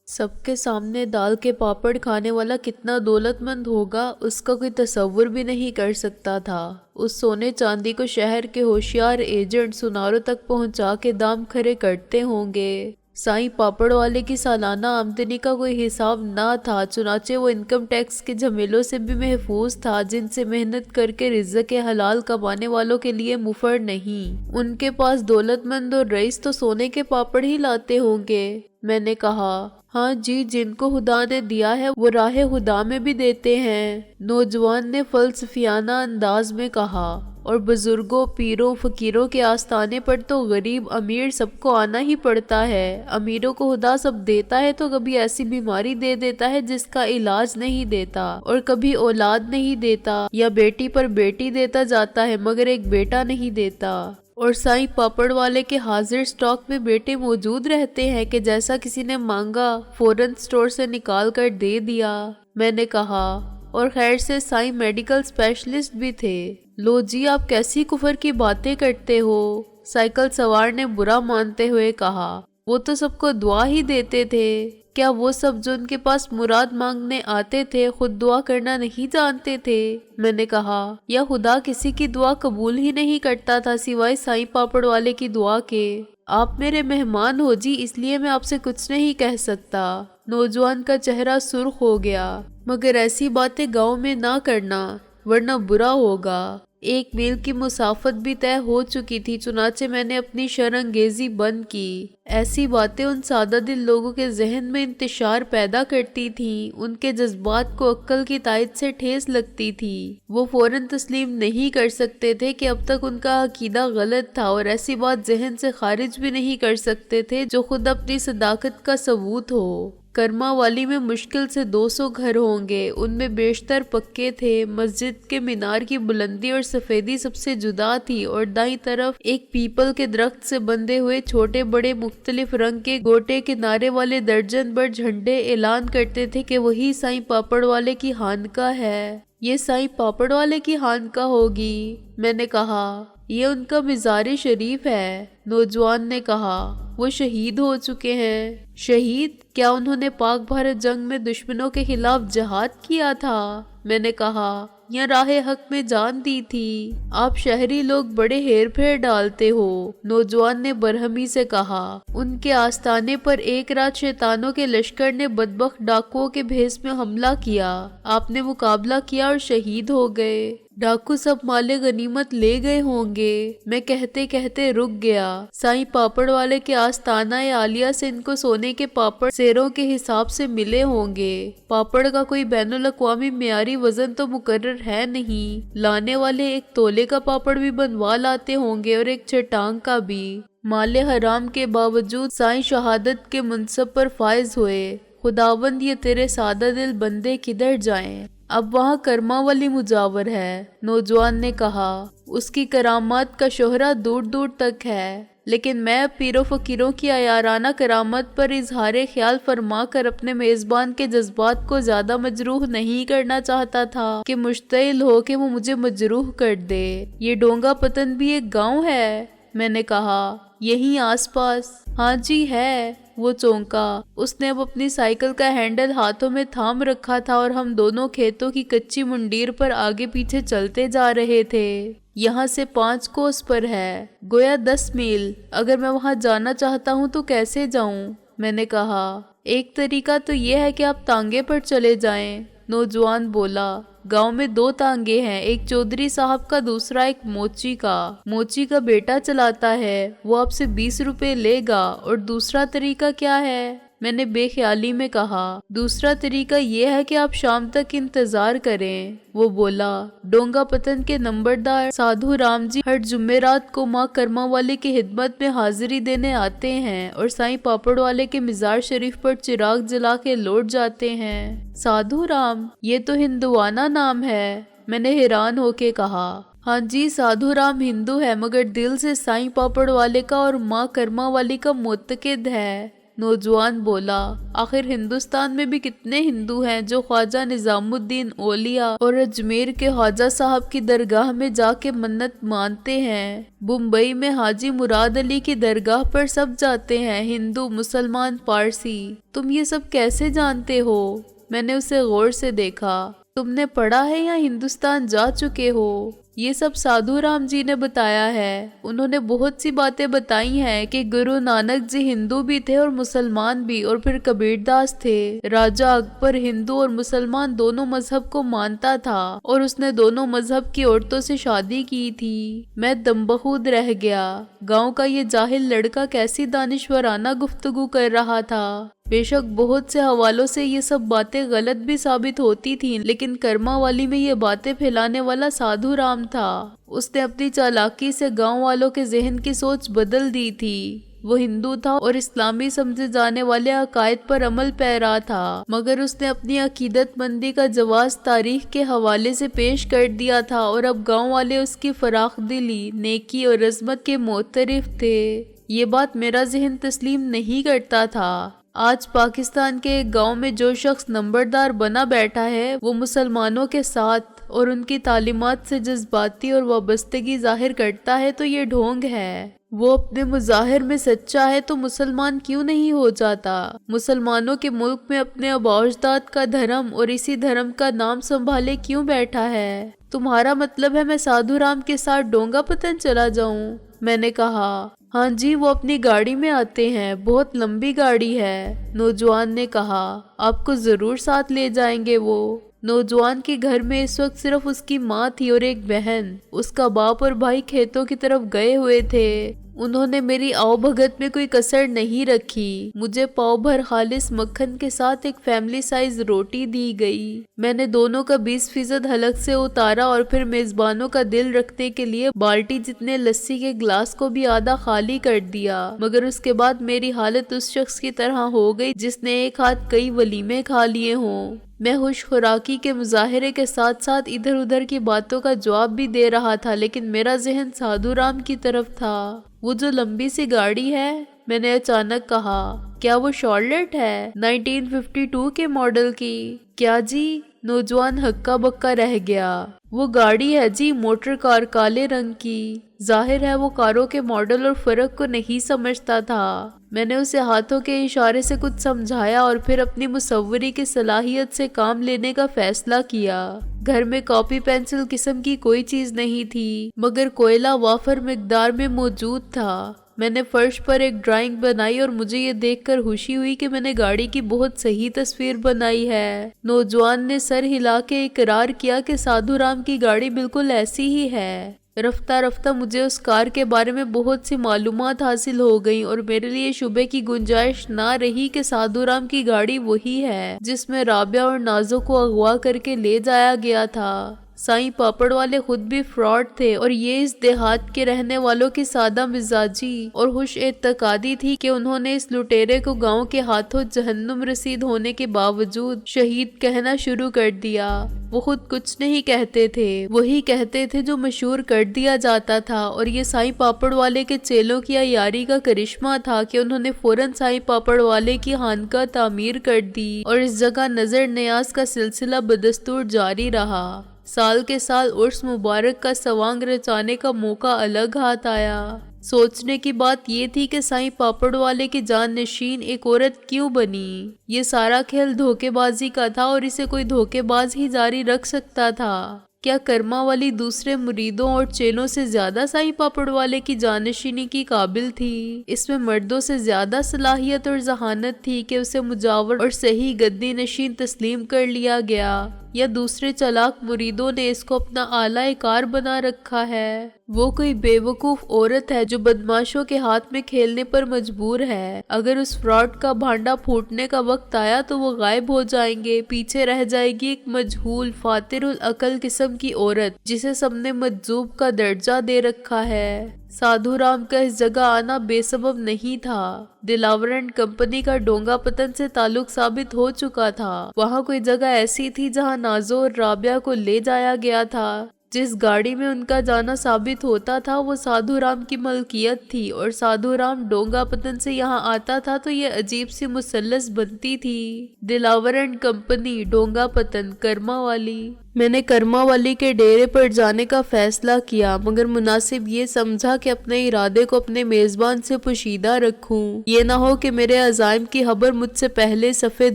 سب کے سامنے دال کے پاپڑ کھانے والا کتنا دولت مند ہوگا اس کا کوئی تصور بھی نہیں کر سکتا تھا۔ اس سونے چاندی کو شہر کے ہوشیار ایجنٹ سناروں تک پہنچا کے دام کھڑے کرتے ہوں گے۔ سائیں پاپڑ والے کی سالانہ آمدنی کا کوئی حساب نہ تھا، چنانچہ وہ انکم ٹیکس کے جھمیلوں سے بھی محفوظ تھا جن سے محنت کر کے رزق حلال کمانے والوں کے لیے مفر نہیں۔ ان کے پاس دولت مند اور رئیس تو سونے کے پاپڑ ہی لاتے ہوں گے۔ میں نے کہا، ہاں جی، جن کو خدا نے دیا ہے وہ راہ خدا میں بھی دیتے ہیں، نوجوان نے فلسفیانہ انداز میں کہا۔ اور بزرگوں، پیروں، فقیروں کے آستانے پر تو غریب امیر سب کو آنا ہی پڑتا ہے۔ امیروں کو خدا سب دیتا ہے تو کبھی ایسی بیماری دے دیتا ہے جس کا علاج نہیں دیتا، اور کبھی اولاد نہیں دیتا، یا بیٹی پر بیٹی دیتا جاتا ہے مگر ایک بیٹا نہیں دیتا۔ اور سائیں پاپڑ والے کے حاضر سٹاک میں بیٹے موجود رہتے ہیں کہ جیسا کسی نے مانگا فوراً سٹور سے نکال کر دے دیا۔ میں نے کہا، اور خیر سے سائیں میڈیکل اسپیشلسٹ بھی تھے۔ لو جی، آپ کیسی کفر کی باتیں کرتے ہو؟ سائیکل سوار نے برا مانتے ہوئے کہا، وہ تو سب کو دعا ہی دیتے تھے۔ کیا وہ سب جو ان کے پاس مراد مانگنے آتے تھے خود دعا کرنا نہیں جانتے تھے؟ میں نے کہا، یا خدا کسی کی دعا قبول ہی نہیں کرتا تھا سوائے سائیں پاپڑ والے کی دعا کے؟ آپ میرے مہمان ہو جی، اس لیے میں آپ سے کچھ نہیں کہہ سکتا۔ نوجوان کا چہرہ سرخ ہو گیا۔ مگر ایسی باتیں گاؤں میں نہ کرنا ورنہ برا ہوگا۔ 1 میل کی مسافت بھی طے ہو چکی تھی، چنانچہ میں نے اپنی شرانگیزی بند کی۔ ایسی باتیں ان سادہ دل لوگوں کے ذہن میں انتشار پیدا کرتی تھیں، ان کے جذبات کو عقل کی تائید سے ٹھیس لگتی تھی۔ وہ فوراً تسلیم نہیں کر سکتے تھے کہ اب تک ان کا عقیدہ غلط تھا، اور ایسی بات ذہن سے خارج بھی نہیں کر سکتے تھے جو خود اپنی صداقت کا ثبوت ہو۔ کرما والی میں مشکل سے 200 گھر ہوں گے، ان میں بیشتر پکے تھے۔ مسجد کے مینار کی بلندی اور سفیدی سب سے جدا تھی، اور دائیں طرف ایک پیپل کے درخت سے بندھے ہوئے چھوٹے بڑے مختلف رنگ کے گوٹے کنارے والے درجن بھر جھنڈے اعلان کرتے تھے کہ وہی سائیں پاپڑ والے کی خانقاہ ہے۔ یہ سائیں پاپڑ والے کی خانقاہ ہوگی؟ میں نے کہا، یہ ان کا مزار شریف ہے۔ نوجوان نے کہا، وہ شہید ہو چکے ہیں۔ شہید؟ کیا انہوں نے پاک بھارت جنگ میں دشمنوں کے خلاف جہاد کیا تھا؟ میں نے کہا، یا راہ حق میں جان دی تھی؟ آپ شہری لوگ بڑے ہیر پھیر ڈالتے ہو، نوجوان نے برہمی سے کہا۔ ان کے آستانے پر ایک رات شیطانوں کے لشکر نے بدبخت ڈاکوؤں کے بھیس میں حملہ کیا، آپ نے مقابلہ کیا اور شہید ہو گئے۔ ڈاکو سب مال غنیمت لے گئے ہوں گے۔ میں کہتے کہتے رک گیا۔ سائیں پاپڑ والے کے آستانہ عالیہ سے ان کو سونے کے پاپڑ سیروں کے حساب سے ملے ہوں گے۔ پاپڑ کا کوئی بین الاقوامی معیاری وزن تو مقرر ہے نہیں، لانے والے ایک تولے کا پاپڑ بھی بنوا لاتے ہوں گے اور ایک چٹانگ کا بھی۔ مال حرام کے باوجود سائیں شہادت کے منصب پر فائز ہوئے۔ خداوند، یہ تیرے سادہ دل بندے کدھر جائیں؟ اب وہاں کرما والی مجاور ہے، نوجوان نے کہا۔ اس کی کرامات کا شہرہ دور دور تک ہے، لیکن میں پیر و فقیروں کی عیارانہ کرامت پر اظہار خیال فرما کر اپنے میزبان کے جذبات کو زیادہ مجروح نہیں کرنا چاہتا تھا کہ مشتعل ہو کہ وہ مجھے مجروح کر دے۔ یہ ڈونگا پتن بھی ایک گاؤں ہے؟ میں نے کہا، یہیں آس پاس۔ ہاں جی ہے، وہ چونکا۔ اس نے اب اپنی سائیکل کا ہینڈل ہاتھوں میں تھام رکھا تھا اور ہم دونوں کھیتوں کی کچی منڈیر پر آگے پیچھے چلتے جا رہے تھے۔ یہاں سے 5 کوس پر ہے، گویا 10 میل۔ اگر میں وہاں جانا چاہتا ہوں تو کیسے جاؤں؟ میں نے کہا، ایک طریقہ تو یہ ہے کہ آپ تانگے پر چلے جائیں۔ نوجوان بولا، گاؤں میں 2 تانگے ہیں، ایک چودھری صاحب کا، دوسرا ایک موچی کا۔ موچی کا بیٹا چلاتا ہے، وہ آپ سے 20 روپے لے گا۔ اور دوسرا طریقہ کیا ہے؟ میں نے بے خیالی میں کہا، دوسرا طریقہ یہ ہے کہ آپ شام تک انتظار کریں۔ وہ بولا، ڈونگا پتن کے نمبردار سادھو رام جی ہر جمعرات کو ماں کرما والے کی خدمت میں حاضری دینے آتے ہیں اور سائیں پاپڑ والے کے مزار شریف پر چراغ جلا کے لوٹ جاتے ہیں۔ سادھو رام؟ یہ تو ہندوانہ نام ہے، میں نے حیران ہو کے کہا۔ ہاں جی، سادھو رام ہندو ہے مگر دل سے سائیں پاپڑ والے کا اور ماں کرما والی کا معتقد ہے۔ नौजवान बोला, आखिर हिंदुस्तान में भी कितने हिंदू हैं जो ख्वाजा निजामुद्दीन औलिया और अजमेर के ख्वाजा साहब की दरगाह में जाके मन्नत मानते हैं। मुंबई में हाजी मुराद अली की दरगाह पर सब जाते हैं, हिंदू, मुसलमान, पारसी। तुम ये सब कैसे जानते हो? मैंने उसे गौर से देखा। तुमने पढ़ा है या हिंदुस्तान जा चुके हो? ये सब साधु राम जी ने बताया है। उन्होंने बहुत सी बातें बताई हैं कि गुरु नानक जी हिंदू भी थे और मुसलमान भी, और फिर कबीरदास थे। राजा अकबर हिंदू और मुसलमान दोनों मजहब को मानता था और उसने दोनों मजहब की औरतों से शादी की थी। मैं दमबखूद रह गया। गांव का ये जाहिल लड़का कैसी दानिश्वराना गुफ्तगू कर रहा था। बेशक बहुत से हवालों से ये सब बातें गलत भी साबित होती थीं, लेकिन कर्मा वाली में ये बातें फैलाने वाला साधु राम था। उसने अपनी चालाकी से गांव वालों के जहन की सोच बदल दी थी। वो हिंदू था और इस्लामी समझे जाने वाले अकायद पर अमल पैरा था, मगर उसने अपनी अकीदतमंदी का जवाब तारीख के हवाले से पेश कर दिया था और अब गांव वाले उसकी फराख दिली, नेकी और अज़मत के मोतरिफ थे। ये बात मेरा जहन तस्लीम नहीं करता था। आज पाकिस्तान के एक गांव में जो शख्स नंबरदार बना बैठा है, वो मुसलमानों के साथ और उनकी तालीमात से जज्बाती और वाबस्तगी जाहिर करता है तो ये ढोंग है। वो अपने मुजाहिर में सच्चा है तो मुसलमान क्यों नहीं हो जाता? मुसलमानों के मुल्क में अपने आबा-ओ-अजदाद का धर्म और इसी धर्म का नाम संभाले क्यों बैठा है? तुम्हारा मतलब है मैं साधु राम के साथ डोंगा पतन चला जाऊं? मैंने कहा। हाँ जी, वो अपनी गाड़ी में आते हैं, बहुत लंबी गाड़ी है। नौजवान ने कहा, आपको जरूर साथ ले जाएंगे वो। नौजवान के घर में इस वक्त सिर्फ उसकी माँ थी और एक बहन। उसका बाप और भाई खेतों की तरफ गए हुए थे। उन्होंने मेरी आओ भगत में कोई कसर नहीं रखी। मुझे पाव भर खालिस मक्खन के साथ एक फैमिली साइज रोटी दी गई। मैंने दोनों का 20% हलक से उतारा और फिर मेजबानों का दिल रखने के लिए बाल्टी जितने लस्सी के गिलास को भी आधा खाली कर दिया। मगर उसके बाद मेरी हालत उस शख्स की तरह हो गई जिसने एक हाथ कई वलीमे खा लिए हों। मैं खुश खुराकी के मुजाहरे के साथ साथ इधर उधर की बातों का जवाब भी दे रहा था, लेकिन मेरा जहन साधु राम की तरफ था। वो जो लंबी सी गाड़ी है, मैंने अचानक कहा, क्या वो शॉर्लेट है 1952 के मॉडल की? क्या जी? नौजवान हक्का बक्का रह गया। वो गाड़ी है जी, मोटर कार, काले रंग की। जाहिर है वो कारों के मॉडल और फर्क को नहीं समझता था। मैंने उसे हाथों के इशारे से कुछ समझाया और फिर अपनी मुसव्वरी की सलाहियत से काम लेने का फैसला किया। घर में कॉपी पेंसिल किस्म की कोई चीज नहीं थी, मगर कोयला वाफर मिकदार में मौजूद था। मैंने फर्श पर एक ड्राइंग बनाई और मुझे ये देखकर खुशी हुई कि मैंने गाड़ी की बहुत सही तस्वीर बनाई है। नौजवान ने सर हिला के इकरार किया कि साधु राम की गाड़ी बिल्कुल ऐसी ही है। रफ्ता रफ्ता मुझे उस कार के बारे में बहुत सी मालूमात हासिल हो गई और मेरे लिए शुबे की गुंजाइश ना रही कि साधु राम की गाड़ी वही है जिसमें राबिया और नाजो को अगवा करके ले जाया गया था। साईं पापड़ वाले खुद भी फ्रॉड थे और ये इस देहात के रहने वालों की सादा मिजाजी और खुश एतकादी थी कि उन्होंने इस लुटेरे को गांव के हाथों जहन्नुम रसीद होने के बावजूद शहीद कहना शुरू कर दिया। वो खुद कुछ नहीं कहते थे, वही कहते थे जो मशहूर कर दिया जाता था। और ये साईं पापड़ वाले के चेलों की यारी का करिश्मा था कि उन्होंने फौरन साईं पापड़ वाले की खानका तामीर कर दी और इस जगह नजर न्याज का सिलसिला बदस्तूर जारी रहा। साल के साल उर्स मुबारक का सवांग रचाने का मौका अलग हाथ आया। सोचने की बात ये थी कि साईं पापड़ वाले की जान नशीन एक औरत क्यों बनी। ये सारा खेल धोखेबाजी का था और इसे कोई धोखेबाज ही जारी रख सकता था। क्या कर्मा वाली दूसरे मुरीदों और चेलों से ज्यादा साईं पापड़ वाले की जानशीनी की काबिल थी? इसमें मर्दों से ज्यादा सलाहियत और जहानत थी कि उसे मुजावर और सही गद्दी नशीन तस्लीम कर लिया गया, या दूसरे चालाक मुरीदों ने इसको अपना आला कार बना रखा है? वो कोई बेवकूफ औरत है जो बदमाशों के हाथ में खेलने पर मजबूर है। अगर उस फ्रॉड का भांडा फूटने का वक्त आया तो वो गायब हो जाएंगे। पीछे रह जाएगी एक मजहूल फातिरुल अकल किस्म की औरत जिसे सबने मज्जूब का दर्जा दे रखा है। साधु राम का इस जगह आना बेसबब नहीं था। दिलावर एंड कंपनी का डोंगा पतन से ताल्लुक साबित हो चुका था। वहाँ कोई जगह ऐसी थी जहाँ नाजो और राबिया को ले जाया गया था। جس گاڑی میں ان کا جانا ثابت ہوتا تھا وہ سادھو رام کی ملکیت تھی، اور سادھو رام ڈونگا پتن سے یہاں آتا تھا تو یہ عجیب سی مثلث بنتی تھی، دلاور اینڈ کمپنی، ڈونگا پتن، کرما والی۔ میں نے کرما والی کے ڈیرے پر جانے کا فیصلہ کیا، مگر مناسب یہ سمجھا کہ اپنے ارادے کو اپنے میزبان سے پوشیدہ رکھوں، یہ نہ ہو کہ میرے عزائم کی خبر مجھ سے پہلے صفِ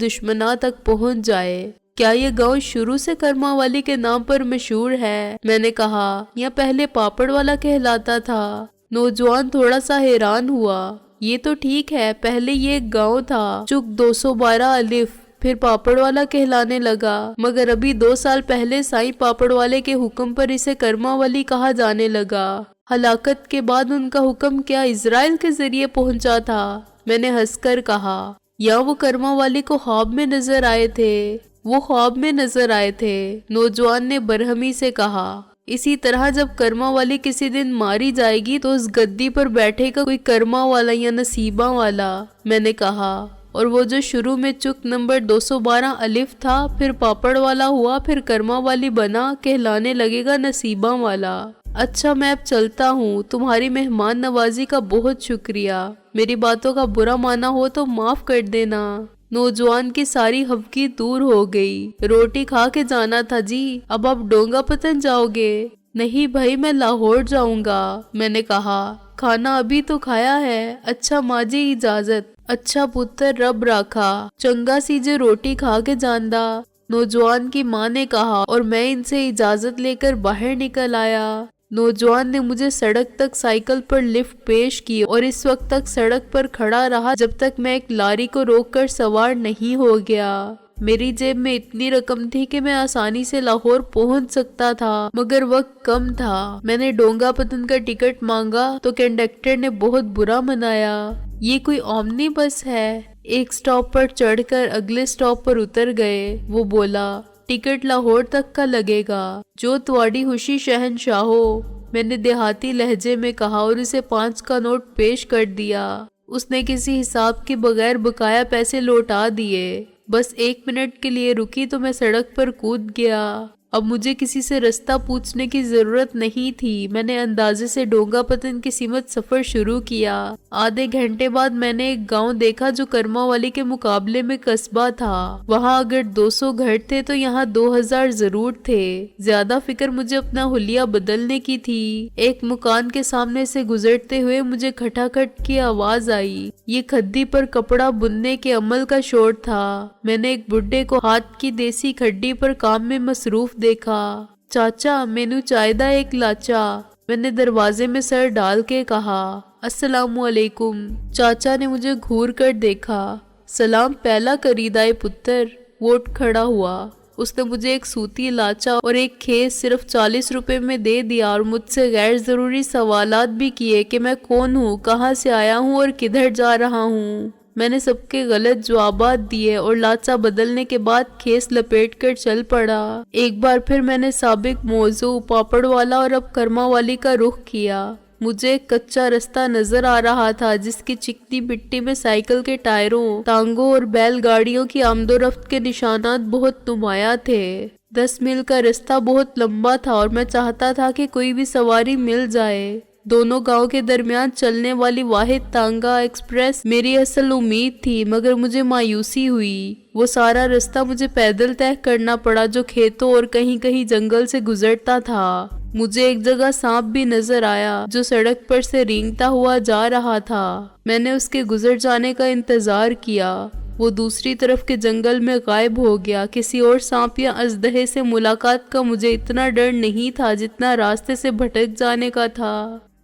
دشمناں تک پہنچ جائے۔ کیا یہ گاؤں شروع سے کرما والی کے نام پر مشہور ہے؟ میں نے کہا۔ یا پہلے پاپڑ والا کہلاتا تھا؟ نوجوان تھوڑا سا حیران ہوا۔ یہ تو ٹھیک ہے، پہلے یہ ایک گاؤں تھا، چک 212 الف، پھر پاپڑ والا کہلانے لگا، مگر ابھی 2 سال پہلے سائیں پاپڑ والے کے حکم پر اسے کرما والی کہا جانے لگا۔ ہلاکت کے بعد ان کا حکم کیا اسرائیل کے ذریعے پہنچا تھا؟ میں نے ہنس کر کہا۔ یا وہ کرما والی کو خواب میں نظر آئے تھے؟ وہ خواب میں نظر آئے تھے، نوجوان نے برہمی سے کہا۔ اسی طرح جب کرما والی کسی دن ماری جائے گی تو اس گدی پر بیٹھے گا کوئی کرما والا یا نصیبہ والا، میں نے کہا۔ اور وہ جو شروع میں چک نمبر 212 الف تھا، پھر پاپڑ والا ہوا، پھر کرما والی بنا، کہلانے لگے گا نصیبہ والا۔ اچھا میں اب چلتا ہوں، تمہاری مہمان نوازی کا بہت شکریہ، میری باتوں کا برا مانا ہو تو معاف کر دینا۔ نوجوان کی ساری خفگی دور ہو گئی۔ روٹی کھا کے جانا تھا جی، اب آپ ڈونگا پتن جاؤ گے؟ نہیں بھائی، میں لاہور جاؤں گا، میں نے کہا۔ کھانا ابھی تو کھایا ہے۔ اچھا ماں جی اجازت۔ اچھا پتر رب راکھا، چنگا سی جو روٹی کھا کے جاندا، نوجوان کی ماں نے کہا، اور میں ان سے اجازت لے کر باہر نکل آیا۔ نوجوان نے مجھے سڑک تک سائیکل پر لفٹ پیش کی اور اس وقت تک سڑک پر کھڑا رہا جب تک میں ایک لاری کو روک کر سوار نہیں ہو گیا۔ میری جیب میں اتنی رقم تھی کہ میں آسانی سے لاہور پہنچ سکتا تھا، مگر وقت کم تھا۔ میں نے ڈونگا پتن کا ٹکٹ مانگا تو کنڈکٹر نے بہت برا منایا۔ یہ کوئی اومنی بس ہے؟ ایک سٹاپ پر چڑھ کر اگلے سٹاپ پر اتر گئے۔ وہ بولا، ٹکٹ لاہور تک کا لگے گا، جو تواڈی خوشی شہنشاہو، میں نے دیہاتی لہجے میں کہا اور اسے 5 کا نوٹ پیش کر دیا۔ اس نے کسی حساب کے بغیر بقایا پیسے لوٹا دیے۔ بس 1 منٹ کے لیے رکی تو میں سڑک پر کود گیا۔ اب مجھے کسی سے رستہ پوچھنے کی ضرورت نہیں تھی۔ میں نے اندازے سے ڈونگا پتن کی سمت سفر شروع کیا۔ آدھے گھنٹے بعد میں نے ایک گاؤں دیکھا جو کرما والی کے مقابلے میں قصبہ تھا۔ وہاں اگر 200 گھر تھے تو یہاں 2000 ضرور تھے۔ زیادہ فکر مجھے اپنا حلیہ بدلنے کی تھی۔ ایک مکان کے سامنے سے گزرتے ہوئے مجھے کھٹاکھٹ کی آواز آئی۔ یہ کھدی پر کپڑا بننے کے عمل کا شور تھا۔ میں نے ایک بڈھے کو ہاتھ کی دیسی کھڈی پر کام میں مصروف دیکھا۔ چاچا مینو چائے ایک لاچا، میں نے دروازے میں سر ڈال کے کہا۔ السلام علیکم۔ چاچا نے مجھے گھور کر دیکھا۔ سلام پہلا کریدائے پتر۔ وہ اٹھ کھڑا ہوا۔ اس نے مجھے ایک سوتی لاچا اور ایک کھیس صرف 40 روپے میں دے دیا اور مجھ سے غیر ضروری سوالات بھی کیے کہ میں کون ہوں، کہاں سے آیا ہوں اور کدھر جا رہا ہوں۔ میں نے سب کے غلط جوابات دیے اور لاچا بدلنے کے بعد کھیس لپیٹ کر چل پڑا۔ ایک بار پھر میں نے سابق موضوع پاپڑ والا اور اب کرما والی کا رخ کیا۔ مجھے ایک کچا رستہ نظر آ رہا تھا جس کی چکنی مٹی میں سائیکل کے ٹائروں، ٹانگوں اور بیل گاڑیوں کی آمد و رفت کے نشانات بہت نمایاں تھے۔ 10 میل کا رستہ بہت لمبا تھا اور میں چاہتا تھا کہ کوئی بھی سواری مل جائے۔ دونوں گاؤں کے درمیان چلنے والی واحد تانگا ایکسپریس میری اصل امید تھی، مگر مجھے مایوسی ہوئی۔ وہ سارا رستہ مجھے پیدل طے کرنا پڑا جو کھیتوں اور کہیں کہیں جنگل سے گزرتا تھا۔ مجھے ایک جگہ سانپ بھی نظر آیا جو سڑک پر سے رینگتا ہوا جا رہا تھا۔ میں نے اس کے گزر جانے کا انتظار کیا۔ وہ دوسری طرف کے جنگل میں غائب ہو گیا۔ کسی اور سانپ یا اژدہے سے ملاقات کا مجھے اتنا ڈر نہیں تھا جتنا راستے سے بھٹک جانے کا تھا۔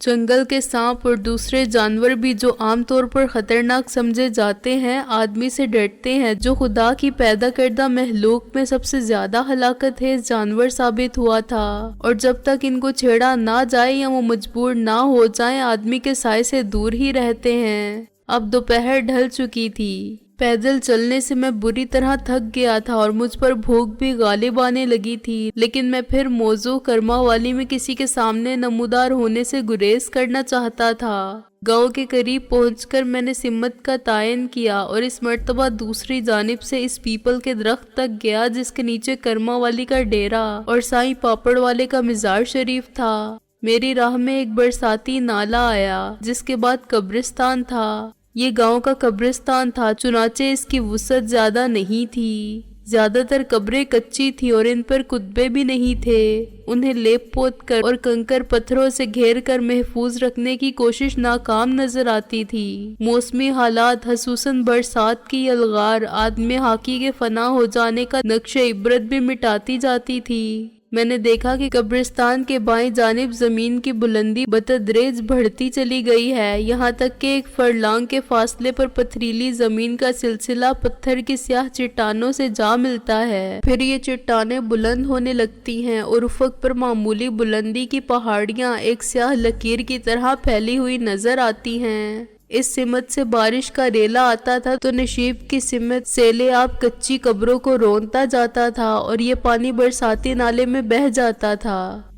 جنگل کے سانپ اور دوسرے جانور بھی جو عام طور پر خطرناک سمجھے جاتے ہیں، آدمی سے ڈرتے ہیں جو خدا کی پیدا کردہ مخلوق میں سب سے زیادہ ہلاکت خیز جانور ثابت ہوا تھا، اور جب تک ان کو چھیڑا نہ جائے یا وہ مجبور نہ ہو جائیں آدمی کے سائے سے دور ہی رہتے ہیں۔ اب دوپہر ڈھل چکی تھی۔ پیدل چلنے سے میں بری طرح تھک گیا تھا اور مجھ پر بھوک بھی غالب آنے لگی تھی، لیکن میں پھر موضوع کرما والی میں کسی کے سامنے نمودار ہونے سے گریز کرنا چاہتا تھا۔ गांव के करीब पहुंचकर मैंने सिमत का तायन किया और इस मर्तबा दूसरी जानिब से इस पीपल के दरख्त तक गया जिसके नीचे कर्मा वाली का डेरा और साईं पापड़ वाले का मजार शरीफ था। मेरी राह में एक बरसाती नाला आया जिसके बाद कब्रिस्तान था। ये गांव का कब्रिस्तान था, चुनाचे इसकी वुसअत ज्यादा नहीं थी। ज्यादातर कब्रें कच्ची थी और इन पर कुतबे भी नहीं थे। उन्हें लेप पोत कर और कंकर पत्थरों से घेर कर महफूज रखने की कोशिश नाकाम नजर आती थी। मौसमी हालात, खसूसन बरसात की यलगार, आदमी हाकी के फना हो जाने का नक्शे इबरत भी मिटाती जाती थी। मैंने देखा कि कब्रिस्तान के बाएं जानिब जमीन की बुलंदी बतदरेज बढ़ती चली गई है, यहाँ तक कि एक फरलांग के फासले पर पथरीली जमीन का सिलसिला पत्थर की स्याह चट्टानों से जा मिलता है। फिर ये चट्टानें बुलंद होने लगती हैं और उफक पर मामूली बुलंदी की पहाड़ियाँ एक स्याह लकीर की तरह फैली हुई नजर आती हैं। इस सिमत से बारिश का रेला आता था तो नशीब की सिमत सेले आप कच्ची कब्रों को रोनता जाता था और ये पानी बरसाती नाले में बह जाता था।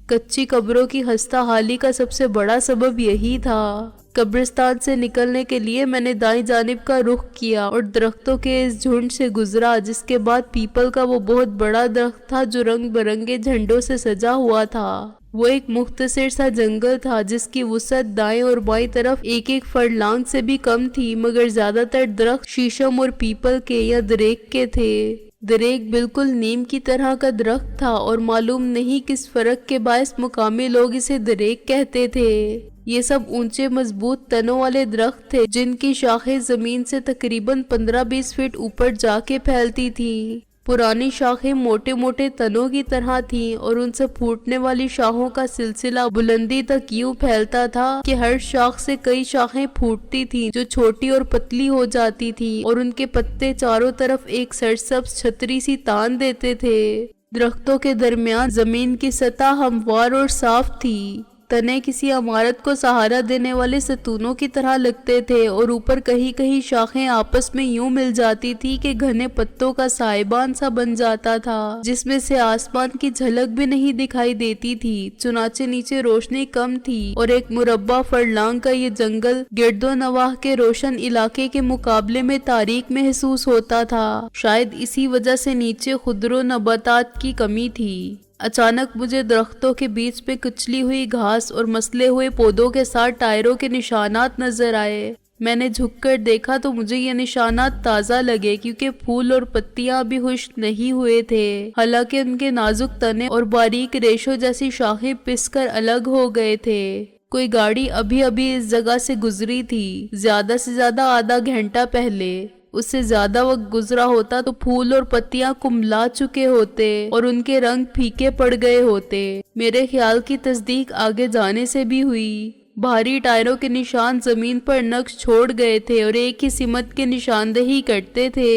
कच्ची कब्रों की खस्ता हाली का सबसे बड़ा सबब यही था। कब्रिस्तान से निकलने के लिए मैंने दाईं जानिब का रुख किया और दरख्तों के इस झुंड से गुजरा जिसके बाद पीपल का वो बहुत बड़ा दरख्त था जो रंग बिरंगे झंडों से सजा हुआ था। वो एक मुख्तसर सा जंगल था जिसकी वुसअत दाएं और बाईं तरफ एक एक फरलांग से भी कम थी, मगर ज्यादातर दरख्त शीशम और पीपल के या दरेक के थे। दरेक बिल्कुल नीम की तरह का दरख्त था और मालूम नहीं किस फर्क के बायस मुकामी लोग इसे दरेक कहते थे। ये सब ऊंचे मजबूत तनों वाले दरख्त थे जिनकी शाखें जमीन से तकरीबन 15-20 फीट ऊपर जाके फैलती थी। पुरानी शाखें मोटे मोटे तनों की तरह थीं और उनसे फूटने वाली शाखों का सिलसिला बुलंदी तक यूं फैलता था कि हर शाख से कई शाखें फूटती थीं जो छोटी और पतली हो जाती थी और उनके पत्ते चारों तरफ एक सरसब्ज छतरी सी तान देते थे। दरख्तों के दरमियान जमीन की सतह हमवार और साफ थी। तने किसी इमारत को सहारा देने वाले सतूनों की तरह लगते थे और ऊपर कहीं कहीं शाखें आपस में यूं मिल जाती थी कि घने पत्तों का साइबान सा बन जाता था जिसमें से आसमान की झलक भी नहीं दिखाई देती थी। चुनाचे नीचे रोशनी कम थी और एक मुरब्बा फरलांग का ये जंगल गिरदो नवाह के रोशन इलाके के मुकाबले में तारीक महसूस होता था। शायद इसी वजह से नीचे खुदरो नबातात की कमी थी। अचानक मुझे दरख्तों के बीच पे कुचली हुई घास और मसले हुए पौधों के साथ टायरों के निशानात नजर आए। मैंने झुककर देखा तो मुझे ये निशानात ताज़ा लगे क्योंकि फूल और पत्तियां अभी खुश्क नहीं हुए थे। हालांकि उनके नाजुक तने और बारीक रेशों जैसी शाखें पिसकर अलग हो गए थे। कोई गाड़ी अभी अभी इस जगह से गुजरी थी, ज्यादा से ज्यादा आधा घंटा पहले। उससे ज्यादा वक्त गुजरा होता तो फूल और पत्तियां कुम्हला चुके होते और उनके रंग फीके पड़ गए होते। मेरे ख्याल की तस्दीक आगे जाने से भी हुई। भारी टायरों के निशान जमीन पर नक्श छोड़ गए थे और एक ही सिमत के निशानदेही करते थे।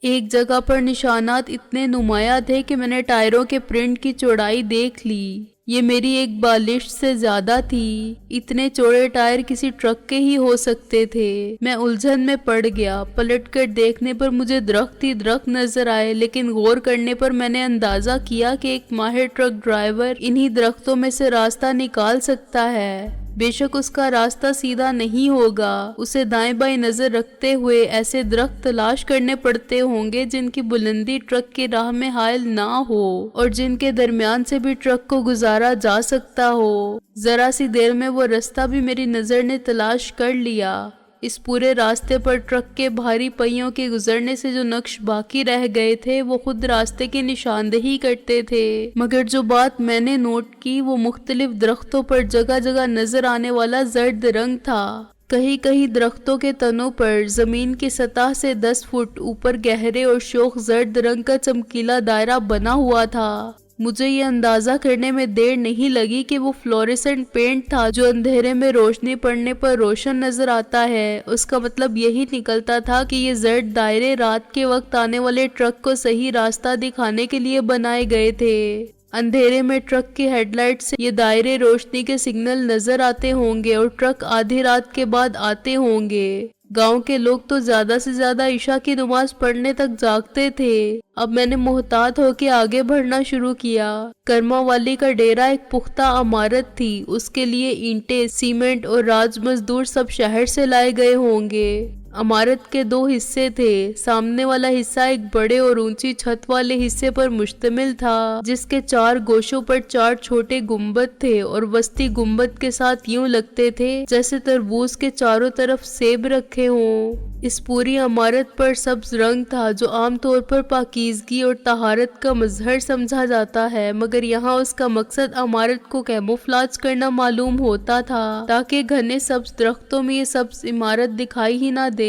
एक जगह पर निशानात इतने नुमाया थे कि मैंने टायरों के प्रिंट की चौड़ाई देख ली। ये मेरी एक बालिश से ज्यादा थी। इतने चौड़े टायर किसी ट्रक के ही हो सकते थे। मैं उलझन में पड़ गया। पलटकर देखने पर मुझे दरख्त ही दरख्त नजर आए, लेकिन गौर करने पर मैंने अंदाजा किया कि एक माहिर ट्रक ड्राइवर इन्हीं दरख्तों में से रास्ता निकाल सकता है। बेशक उसका रास्ता सीधा नहीं होगा, उसे दाएं बाएं नजर रखते हुए ऐसे दरख्त तलाश करने पड़ते होंगे जिनकी बुलंदी ट्रक की राह में हायल ना हो और जिनके दरमियान से भी ट्रक को गुजारा जा सकता हो। जरा सी देर में वो रास्ता भी मेरी नजर ने तलाश कर लिया। इस पूरे रास्ते पर ट्रक के भारी पहियों के गुजरने से जो नक्श बाकी रह गए थे वो खुद रास्ते की निशानदेही करते थे। मगर जो बात मैंने नोट की वो मुख्तलिफ दरख्तों पर जगह जगह नजर आने वाला जर्द रंग था। कहीं कहीं दरख्तों के तनों पर जमीन की सतह से 10 फुट ऊपर गहरे और शोख जर्द रंग का चमकीला दायरा बना हुआ था। मुझे ये अंदाजा करने में देर नहीं लगी कि वो फ्लोरेसेंट पेंट था जो अंधेरे में रोशनी पड़ने पर रोशन नजर आता है। उसका मतलब यही निकलता था कि ये जर्द दायरे रात के वक्त आने वाले ट्रक को सही रास्ता दिखाने के लिए बनाए गए थे। अंधेरे में ट्रक की हेडलाइट से ये दायरे रोशनी के सिग्नल नजर आते होंगे और ट्रक आधी रात के बाद आते होंगे। गांव के लोग तो ज्यादा से ज्यादा ईशा की नमाज पढ़ने तक जागते थे। अब मैंने मोहतात होकर आगे बढ़ना शुरू किया। कर्मा वाली का डेरा एक पुख्ता इमारत थी। उसके लिए ईंटें, सीमेंट और राज मजदूर सब शहर से लाए गए होंगे। इमारत के 2 हिस्से थे। सामने वाला हिस्सा एक बड़े और ऊंची छत वाले हिस्से पर मुश्तमिल था, जिसके 4 गोशों पर 4 छोटे गुंबद थे और वस्ती गुंबद के साथ यूं लगते थे जैसे तरबूज के चारों तरफ सेब रखे हों। इस पूरी इमारत पर सब्ज रंग था, जो आमतौर पर पाकीज़गी और तहारत का मजहर समझा जाता है, मगर यहाँ उसका मकसद इमारत को कैमोफ्लेज करना मालूम होता था, ताकि घने सब्ज दरख्तों में ये सब्ज इमारत दिखाई ही ना दे।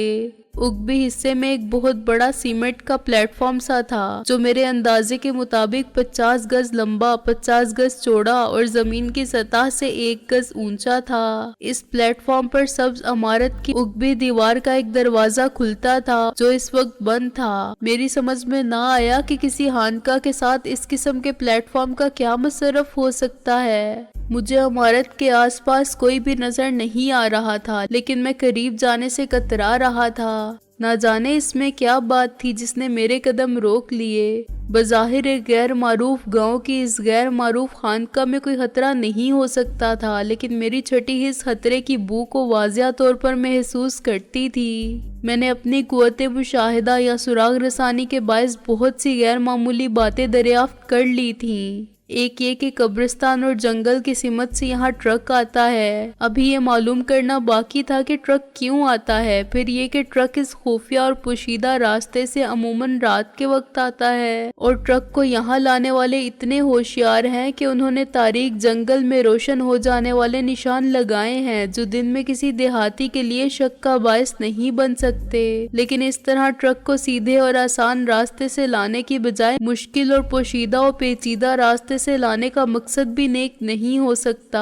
उगबी हिस्से में एक बहुत बड़ा सीमेंट का प्लेटफॉर्म सा था, जो मेरे अंदाजे के मुताबिक 50 गज लंबा, 50 गज चौड़ा और जमीन की सतह से 1 गज ऊंचा था। इस प्लेटफॉर्म पर सब्ज इमारत की उगबी दीवार का एक दरवाजा खुलता था, जो इस वक्त बंद था। मेरी समझ में ना आया कि किसी हानका के साथ इस किस्म के प्लेटफॉर्म का क्या मसरफ हो सकता है। मुझे इमारत के आसपास कोई भी नजर नहीं आ रहा था, लेकिन मैं करीब जाने से कतरा रहा था। ना जाने इसमें क्या बात थी जिसने मेरे कदम रोक लिए। बज़ाहिर एक गैर मारूफ गांव की इस गैर मारूफ खानका में कोई खतरा नहीं हो सकता था, लेकिन मेरी छठी हिस्स खतरे की बू को वाज़िया तौर पर महसूस करती थी। मैंने अपनी कुव्वत मुशाहिदा या सुराग रसानी के बायस बहुत सी गैर मामूली बातें दरियाफ्त कर ली थीं। एक ये कि कब्रिस्तान और जंगल की सिमत से यहाँ ट्रक आता है। अभी ये मालूम करना बाकी था कि ट्रक क्यों आता है, फिर ये कि ट्रक इस खुफिया और पोशीदा रास्ते से अमूमन रात के वक्त आता है, और ट्रक को यहाँ लाने वाले इतने होशियार हैं कि उन्होंने तारीक जंगल में रोशन हो जाने वाले निशान लगाए हैं, जो दिन में किसी देहाती के लिए शक का बायस नहीं बन सकते। लेकिन इस तरह ट्रक को सीधे और आसान रास्ते से लाने की बजाय मुश्किल और पोशीदा और पेचीदा रास्ते से लाने का मकसद भी नेक नहीं हो सकता।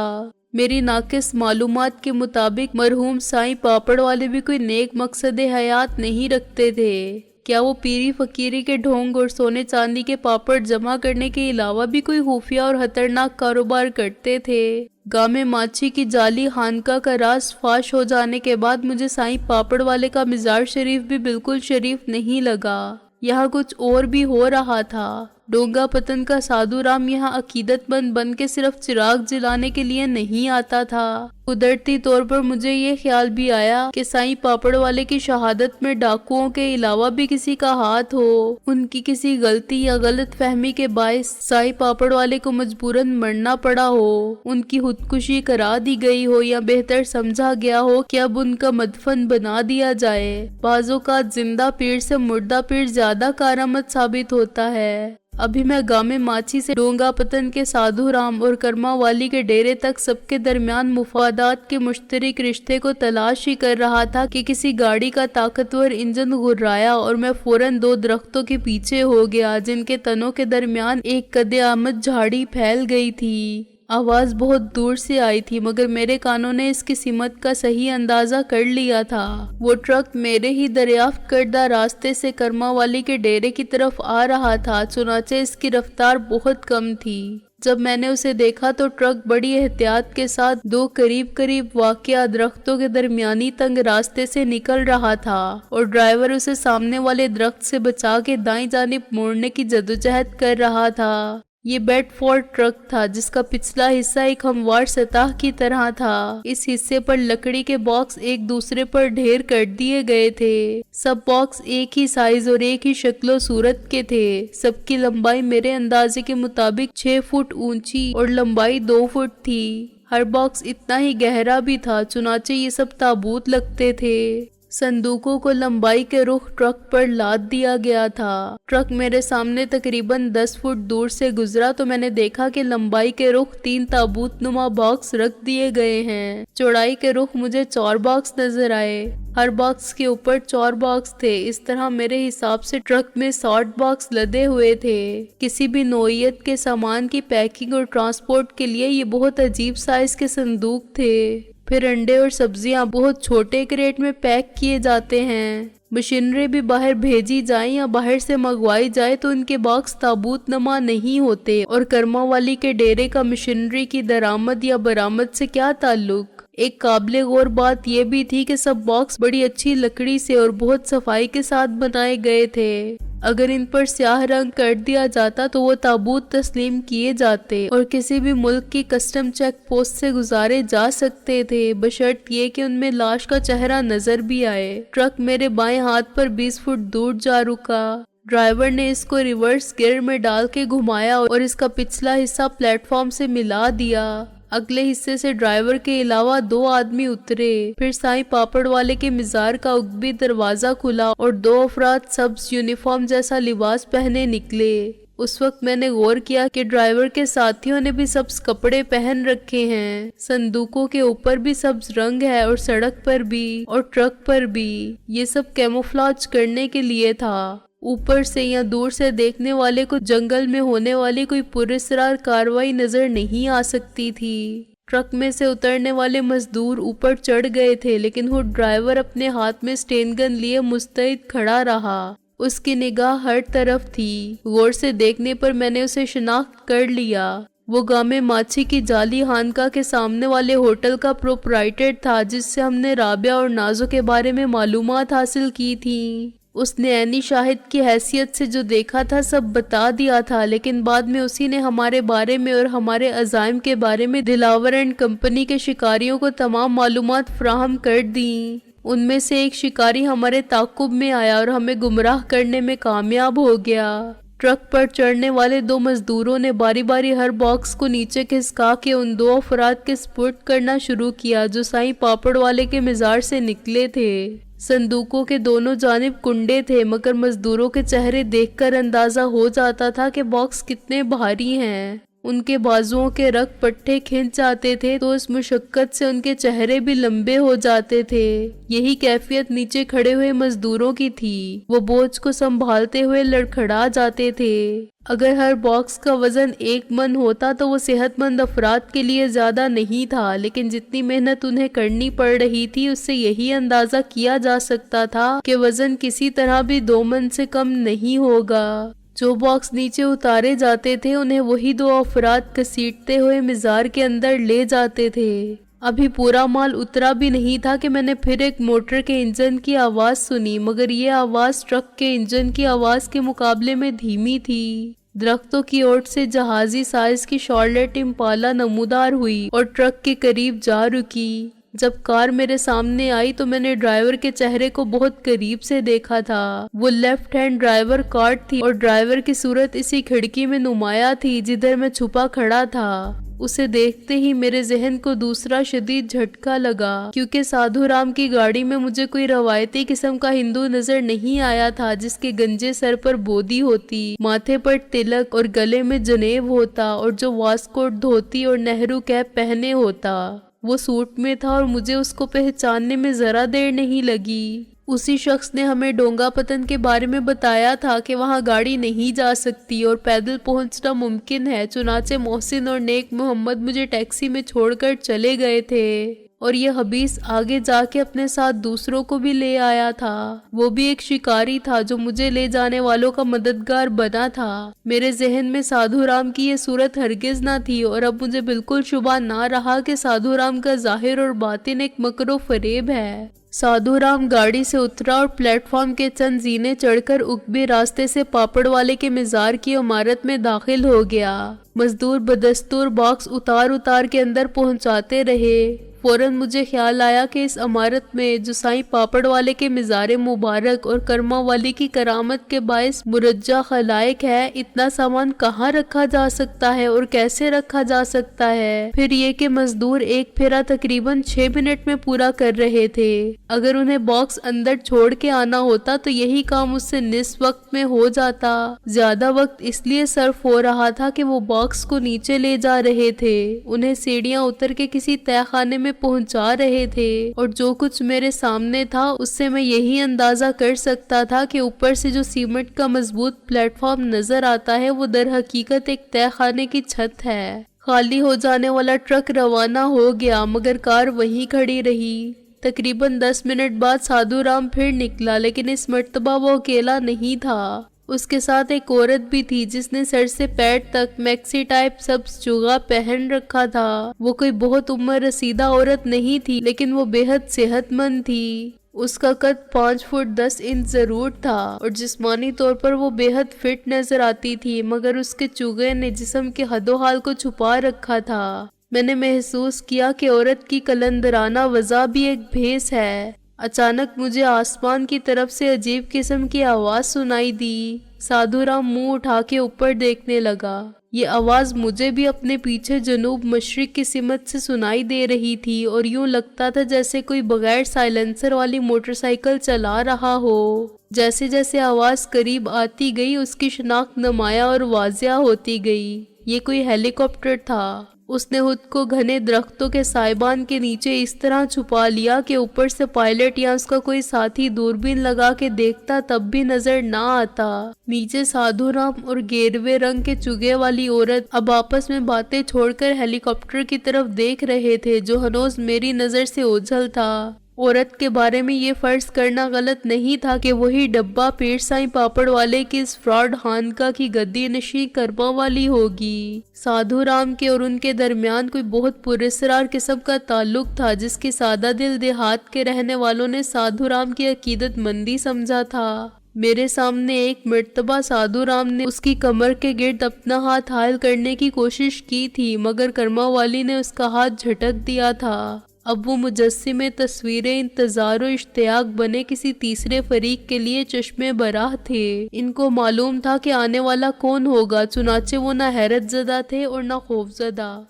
मेरी नाकिस मालूमात के मुताबिक मरहूम साईं पापड़ वाले भी कोई नेक मकसद हयात नहीं रखते थे। क्या वो पीरी फकीरी के ढोंग और सोने चांदी के पापड़ जमा करने के अलावा भी कोई खुफिया और खतरनाक कारोबार करते थे? गामे माची की जाली खानका का राज फाश हो जाने के बाद मुझे साईं पापड़ वाले का मिजाज शरीफ भी बिल्कुल शरीफ नहीं लगा। यहाँ कुछ और भी हो रहा था। डोंगा पतन का साधु राम यहाँ अकीदतमंद बन के सिर्फ चिराग जलाने के लिए नहीं आता था। कुदरती तौर पर मुझे ये ख्याल भी आया कि साईं पापड़ वाले की शहादत में डाकुओं के अलावा भी किसी का हाथ हो। उनकी किसी गलती या गलत फहमी के बायस साईं पापड़ वाले को मजबूरन मरना पड़ा हो, उनकी खुदकुशी करा दी गई हो, या बेहतर समझा गया हो कि अब उनका मदफन बना दिया जाए। बाज़ों का जिंदा पीर से मुर्दा पीर ज्यादा कारामद साबित होता है। अभी मैं गामे माची से डोंगा पतन के साधु राम और कर्मा वाली के डेरे तक सबके दरमियान मुफादात के मुश्तरक रिश्ते को तलाश ही कर रहा था कि किसी गाड़ी का ताकतवर इंजन घुर्राया और मैं फौरन 2 दरख्तों के पीछे हो गया, जिनके तनों के दरमियान एक कदे-आमद झाड़ी फैल गई थी। आवाज बहुत दूर से आई थी, मगर मेरे कानों ने इसकी सिमत का सही अंदाजा कर लिया था। वो ट्रक मेरे ही दरियाफ्त करदा रास्ते से कर्मा वाली के डेरे की तरफ आ रहा था, चुनाचे इसकी रफ्तार बहुत कम थी। जब मैंने उसे देखा तो ट्रक बड़ी एहतियात के साथ 2 करीब करीब वाक़िया दरख्तों के दरमियानी तंग रास्ते से निकल रहा था, और ड्राइवर उसे सामने वाले दरख्त से बचा के दाईं जानिब मोड़ने की जदोजहद कर रहा था। ये बेडफोर्ड ट्रक था, जिसका पिछला हिस्सा एक हमवार सतह की तरह था। इस हिस्से पर लकड़ी के बॉक्स एक दूसरे पर ढेर कर दिए गए थे। सब बॉक्स एक ही साइज और एक ही शक्लो सूरत के थे। सबकी लंबाई मेरे अंदाजे के मुताबिक 6 फुट ऊंची और लंबाई 2 फुट थी। हर बॉक्स इतना ही गहरा भी था, चुनाचे ये सब ताबूत लगते थे। संदूकों को लंबाई के रुख ट्रक पर लाद दिया गया था। ट्रक मेरे सामने तकरीबन 10 फुट दूर से गुजरा तो मैंने देखा कि लंबाई के रुख 3 ताबूत नुमा बॉक्स रख दिए गए हैं। चौड़ाई के रुख मुझे 4 बॉक्स नजर आए। हर बॉक्स के ऊपर 4 बॉक्स थे। इस तरह मेरे हिसाब से ट्रक में 60 बॉक्स लदे हुए थे। किसी भी नौइयत के सामान की पैकिंग और ट्रांसपोर्ट के लिए ये बहुत अजीब साइज के संदूक थे। फिर अंडे और सब्जियां बहुत छोटे क्रेट में पैक किए जाते हैं। मशीनरी भी बाहर भेजी जाए या बाहर से मंगवाई जाए तो उनके बॉक्स ताबूत नमा नहीं होते, और कर्मा वाली के डेरे का मशीनरी की दरामद या बरामद से क्या ताल्लुक। एक काबिले गौर बात यह भी थी कि सब बॉक्स बड़ी अच्छी लकड़ी से और बहुत सफाई के साथ बनाए गए थे। अगर इन पर स्याह रंग कर दिया जाता तो वो ताबूत तस्लीम किए जाते और किसी भी मुल्क की कस्टम चेक पोस्ट से गुजारे जा सकते थे, बशर्त ये कि उनमें लाश का चेहरा नजर भी आए। ट्रक मेरे बाएं हाथ पर 20 फुट दूर जा रुका। ड्राइवर ने इसको रिवर्स गियर में डाल के घुमाया और इसका पिछला हिस्सा प्लेटफॉर्म से मिला दिया। अगले हिस्से से ड्राइवर के अलावा 2 आदमी उतरे। फिर साईं पापड़ वाले के मज़ार का उकबी दरवाजा खुला और 2 अफराद सब्ज यूनिफॉर्म जैसा लिबास पहने निकले। उस वक्त मैंने गौर किया कि ड्राइवर के साथियों ने भी सब्ज कपड़े पहन रखे हैं। संदूकों के ऊपर भी सब्ज रंग है और सड़क पर भी और ट्रक पर भी। ये सब कैमोफ्लेज करने के लिए था। ऊपर से या दूर से देखने वाले को जंगल में होने वाली कोई पुरस्कार कार्रवाई नजर नहीं आ सकती थी। ट्रक में से उतरने वाले मजदूर ऊपर चढ़ गए थे, लेकिन वो ड्राइवर अपने हाथ में स्टेन गन लिए मुस्तैद खड़ा रहा। उसकी निगाह हर तरफ थी। गौर से देखने पर मैंने उसे शिनाख्त कर लिया। वो गामे माछी की जाली हानका के सामने वाले होटल का प्रोपराइटर था, जिससे हमने राबिया और नाजो के बारे में मालूमात हासिल की थी। उसने ऐनी शाहिद की हैसियत से जो देखा था सब बता दिया था, लेकिन बाद में उसी ने हमारे बारे में और हमारे अज़ाइम के बारे में दिलावर एंड कंपनी के शिकारियों को तमाम मालूमात फराहम कर दी। उनमें से एक शिकारी हमारे ताकुब में आया और हमें गुमराह करने में कामयाब हो गया। ट्रक पर चढ़ने वाले 2 मजदूरों ने बारी बारी हर बॉक्स को नीचे खिसका के उन 2 अफराद के स्पुर्द करना शुरू किया जो साईं पापड़ वाले के मज़ार से निकले थे। संदूकों के दोनों जानिब कुंडे थे, मगर मजदूरों के चेहरे देखकर अंदाजा हो जाता था कि बॉक्स कितने भारी हैं। उनके बाजुओं के रग पट्टे खिंच जाते थे तो इस मुशक्कत से उनके चेहरे भी लंबे हो जाते थे। यही कैफियत नीचे खड़े हुए मजदूरों की थी। वो बोझ को संभालते हुए लड़खड़ा जाते थे। अगर हर बॉक्स का वजन 1 मन होता तो वो सेहतमंद अफराद के लिए ज्यादा नहीं था, लेकिन जितनी मेहनत उन्हें करनी पड़ रही थी उससे यही अंदाजा किया जा सकता था कि वजन किसी तरह भी 2 मन से कम नहीं होगा। जो बॉक्स नीचे उतारे जाते थे उन्हें वही 2 अफराद घसीटते हुए मज़ार के अंदर ले जाते थे। अभी पूरा माल उतरा भी नहीं था कि मैंने फिर एक मोटर के इंजन की आवाज सुनी, मगर ये आवाज ट्रक के इंजन की आवाज के मुकाबले में धीमी थी। दरख्तों की ओट से जहाजी साइज की शॉर्लेट इम्पाला नमूदार हुई और ट्रक के करीब जा रुकी। जब कार मेरे सामने आई तो मैंने ड्राइवर के चेहरे को बहुत करीब से देखा था। वो लेफ्ट हैंड ड्राइवर कार्ड थी और ड्राइवर की सूरत इसी खिड़की में नुमाया थी जिधर मैं छुपा खड़ा था। उसे देखते ही मेरे जहन को दूसरा शदीद झटका लगा, क्योंकि साधु राम की गाड़ी में मुझे कोई रवायती किस्म का हिंदू नजर नहीं आया था जिसके गंजे सर पर बोदी होती, माथे पर तिलक और गले में जनेब होता और जो वास्कोट धोती और नेहरू कैप पहने होता। वो सूट में था और मुझे उसको पहचानने में जरा देर नहीं लगी। उसी शख्स ने हमें डोंगा पतन के बारे में बताया था कि वहां गाड़ी नहीं जा सकती और पैदल पहुंचना मुमकिन है। चुनाचे मोहसिन और नेक मोहम्मद मुझे टैक्सी में छोड़कर चले गए थे और ये हबीस आगे जाके अपने साथ दूसरों को भी ले आया था। वो भी एक शिकारी था जो मुझे ले जाने वालों का मददगार बना था। मेरे जहन में साधु राम की ये सूरत हरगिज ना थी और अब मुझे बिल्कुल शुबा ना रहा कि साधु राम का जाहिर और बातिन एक मकरो फरेब है। साधु राम गाड़ी से उतरा और प्लेटफॉर्म के चंद जीने चढ़कर उकबे रास्ते से पापड़ वाले के मज़ार की इमारत में दाखिल हो गया। मजदूर बदस्तूर बॉक्स उतार उतार के अंदर पहुंचाते रहे। फौरन मुझे ख्याल आया कि इस इमारत में जो साईं पापड़ वाले के मज़ार मुबारक और कर्मा वाली की करामत के बायस मुरज्जा खलाइक है, इतना सामान कहाँ रखा जा सकता है और कैसे रखा जा सकता है। फिर ये कि मजदूर एक फेरा तकरीबन 6 मिनट में पूरा कर रहे थे। अगर उन्हें बॉक्स अंदर छोड़ के आना होता तो यही काम उससे निस्फ वक्त में हो जाता। ज्यादा वक्त इसलिए सर्फ हो रहा था कि वो बॉक्स को नीचे ले जा रहे थे, उन्हें सीढ़ियां उतर के किसी तहखाने में पहुंचा रहे थे और जो कुछ मेरे सामने था उससे मैं यही अंदाजा कर सकता था कि ऊपर से जो सीमेंट का मजबूत प्लेटफॉर्म नजर आता है वो दर हकीकत एक तहखाने की छत है। खाली हो जाने वाला ट्रक रवाना हो गया मगर कार वहीं खड़ी रही। तकरीबन 10 मिनट बाद साधु राम फिर निकला, लेकिन इस मर्तबा वो अकेला नहीं था। اس کے ساتھ ایک عورت بھی تھی جس نے سر سے پیر تک میکسی ٹائپ سبز چوغا پہن رکھا تھا۔ وہ کوئی بہت عمر رسیدہ عورت نہیں تھی لیکن وہ بے حد صحت مند تھی۔ اس کا قد 5 فٹ 10 انچ ضرور تھا اور جسمانی طور پر وہ بے حد فٹ نظر آتی تھی، مگر اس کے چوغے نے جسم کے حد و حال کو چھپا رکھا تھا۔ میں نے محسوس کیا کہ عورت کی قلندرانہ وضع بھی ایک بھیس ہے۔ اچانک مجھے آسمان کی طرف سے عجیب قسم کی آواز سنائی دی۔ سادھو رام منہ اٹھا کے اوپر دیکھنے لگا۔ یہ آواز مجھے بھی اپنے پیچھے جنوب مشرق کی سمت سے سنائی دے رہی تھی اور یوں لگتا تھا جیسے کوئی بغیر سائلنسر والی موٹر سائیکل چلا رہا ہو۔ جیسے جیسے آواز قریب آتی گئی اس کی شناخت نمایاں اور واضح ہوتی گئی۔ یہ کوئی ہیلی کاپٹر تھا۔ اس نے خود کو گھنے درختوں کے سائبان کے نیچے اس طرح چھپا لیا کہ اوپر سے پائلٹ یا اس کا کوئی ساتھی دوربین لگا کے دیکھتا تب بھی نظر نہ آتا۔ نیچے سادھو رام اور گیروے رنگ کے چگے والی عورت اب آپس میں باتیں چھوڑ کر ہیلی کاپٹر کی طرف دیکھ رہے تھے جو ہنوز میری نظر سے اوجھل تھا۔ عورت کے بارے میں یہ فرض کرنا غلط نہیں تھا کہ وہی ڈبہ پیر سائیں پاپڑ والے کی اس فراڈ خانقاہ کی گدی نشیں کرما والی ہوگی۔ سادھو رام کے اور ان کے درمیان کوئی بہت پراسرار قسم کا تعلق تھا جس کی سادہ دل دیہات کے رہنے والوں نے سادھو رام کی عقیدت مندی سمجھا تھا۔ میرے سامنے ایک مرتبہ سادھو رام نے اس کی کمر کے گرد اپنا ہاتھ حائل کرنے کی کوشش کی تھی مگر کرما والی نے اس کا ہاتھ جھٹک دیا تھا۔ اب وہ مجسمے تصویریں انتظار و اشتیاق بنے کسی تیسرے فریق کے لیے چشمے براہ تھے۔ ان کو معلوم تھا کہ آنے والا کون ہوگا، چنانچہ وہ نہ حیرت زدہ تھے اور نہ خوف زدہ۔